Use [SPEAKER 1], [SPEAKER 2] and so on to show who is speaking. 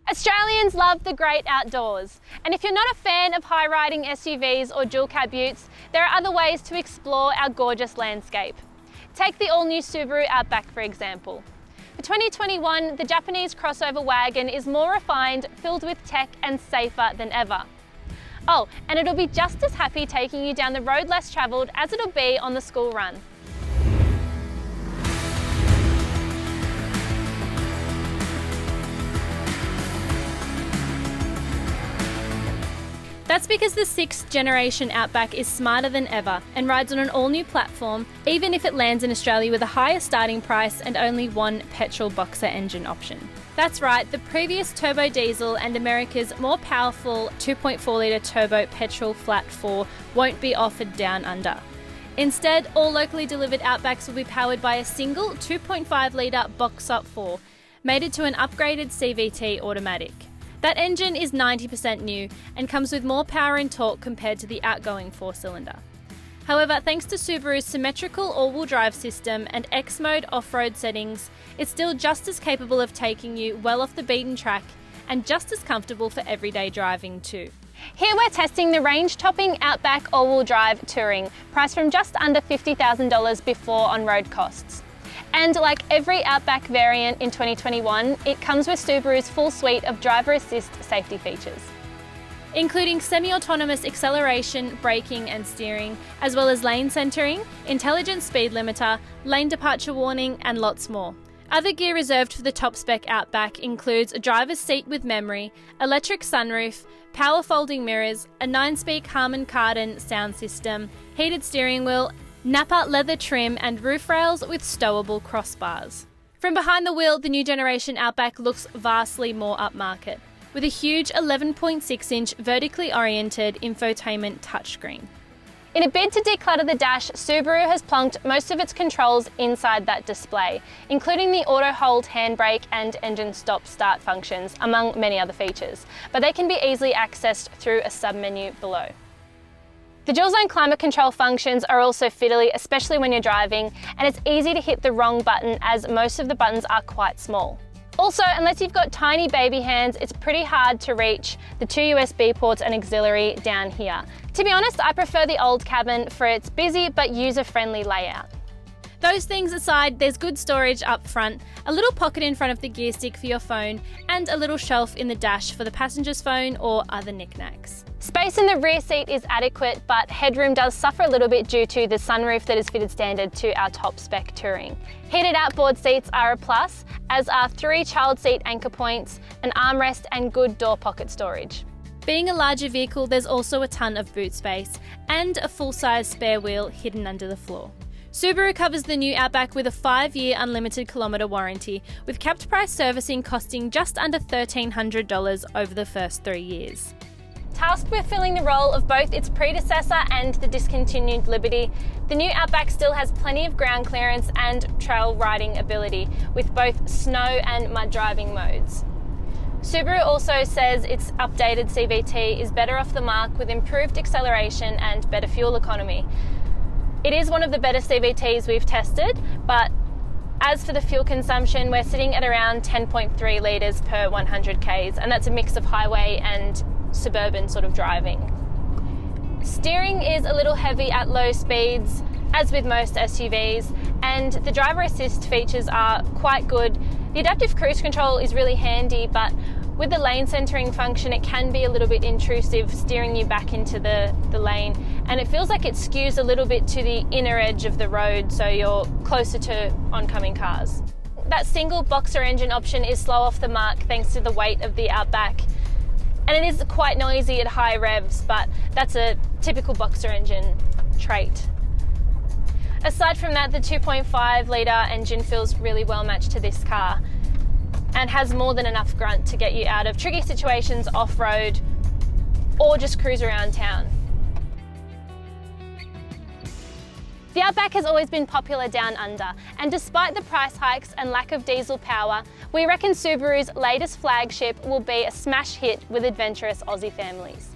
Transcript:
[SPEAKER 1] Australians love the great outdoors, and if you're not a fan of high-riding SUVs or dual-cab utes, there are other ways to explore our gorgeous landscape. Take the all-new Subaru Outback for example. For 2021, the Japanese crossover wagon is more refined, filled with tech and safer than ever. Oh, and it'll be just as happy taking you down the road less travelled as it'll be on the school run. That's because the 6th generation Outback is smarter than ever and rides on an all-new platform, even if it lands in Australia with a higher starting price and only one petrol boxer engine option. That's right, the previous turbo diesel and America's more powerful 2.4 litre turbo petrol flat 4 won't be offered down under. Instead, all locally delivered Outbacks will be powered by a single 2.5 litre boxer 4, mated to an upgraded CVT automatic. That engine is 90% new and comes with more power and torque compared to the outgoing 4-cylinder. However, thanks to Subaru's symmetrical all-wheel drive system and X-Mode off-road settings, it's still just as capable of taking you well off the beaten track and just as comfortable for everyday driving too. Here we're testing the range-topping Outback all-wheel drive Touring, priced from just under $50,000 before on-road costs. And like every Outback variant in 2021, it comes with Subaru's full suite of driver assist safety features,
[SPEAKER 2] including semi-autonomous acceleration, braking and steering, as well as lane centering, intelligent speed limiter, lane departure warning and lots more. Other gear reserved for the top spec Outback includes a driver's seat with memory, electric sunroof, power folding mirrors, a 9-speak Harman Kardon sound system, heated steering wheel, Napa leather trim and roof rails with stowable crossbars. From behind the wheel, the new generation Outback looks vastly more upmarket, with a huge 11.6-inch vertically oriented infotainment touchscreen.
[SPEAKER 1] In a bid to declutter the dash, Subaru has plunked most of its controls inside that display, including the auto hold handbrake and engine stop-start functions, among many other features, but they can be easily accessed through a sub-menu below. The dual zone climate control functions are also fiddly, especially when you're driving, and it's easy to hit the wrong button as most of the buttons are quite small. Also, unless you've got tiny baby hands, it's pretty hard to reach the 2 USB ports and auxiliary down here. To be honest, I prefer the old cabin for its busy but user-friendly layout.
[SPEAKER 2] Those things aside, there's good storage up front, a little pocket in front of the gear stick for your phone, and a little shelf in the dash for the passenger's phone or other knickknacks.
[SPEAKER 1] Space in the rear seat is adequate, but headroom does suffer a little bit due to the sunroof that is fitted standard to our top spec Touring. Heated outboard seats are a plus, as are 3 child seat anchor points, an armrest and good door pocket storage.
[SPEAKER 2] Being a larger vehicle, there's also a ton of boot space and a full-size spare wheel hidden under the floor. Subaru covers the new Outback with a 5-year unlimited kilometre warranty, with capped price servicing costing just under $1,300 over the first 3 years.
[SPEAKER 1] Tasked with filling the role of both its predecessor and the discontinued Liberty, the new Outback still has plenty of ground clearance and trail riding ability, with both snow and mud driving modes. Subaru also says its updated CVT is better off the mark with improved acceleration and better fuel economy. It is one of the better CVTs we've tested, but as for the fuel consumption, we're sitting at around 10.3 litres per 100 Ks, and that's a mix of highway and suburban sort of driving. Steering is a little heavy at low speeds, as with most SUVs, and the driver assist features are quite good. The adaptive cruise control is really handy, but with the lane centering function, it can be a little bit intrusive, steering you back into the lane, and it feels like it skews a little bit to the inner edge of the road, so you're closer to oncoming cars. That single boxer engine option is slow off the mark thanks to the weight of the Outback, and it is quite noisy at high revs, but that's a typical boxer engine trait. Aside from that, the 2.5 litre engine feels really well matched to this car and has more than enough grunt to get you out of tricky situations off-road or just cruise around town. The Outback has always been popular down under, and despite the price hikes and lack of diesel power, we reckon Subaru's latest flagship will be a smash hit with adventurous Aussie families.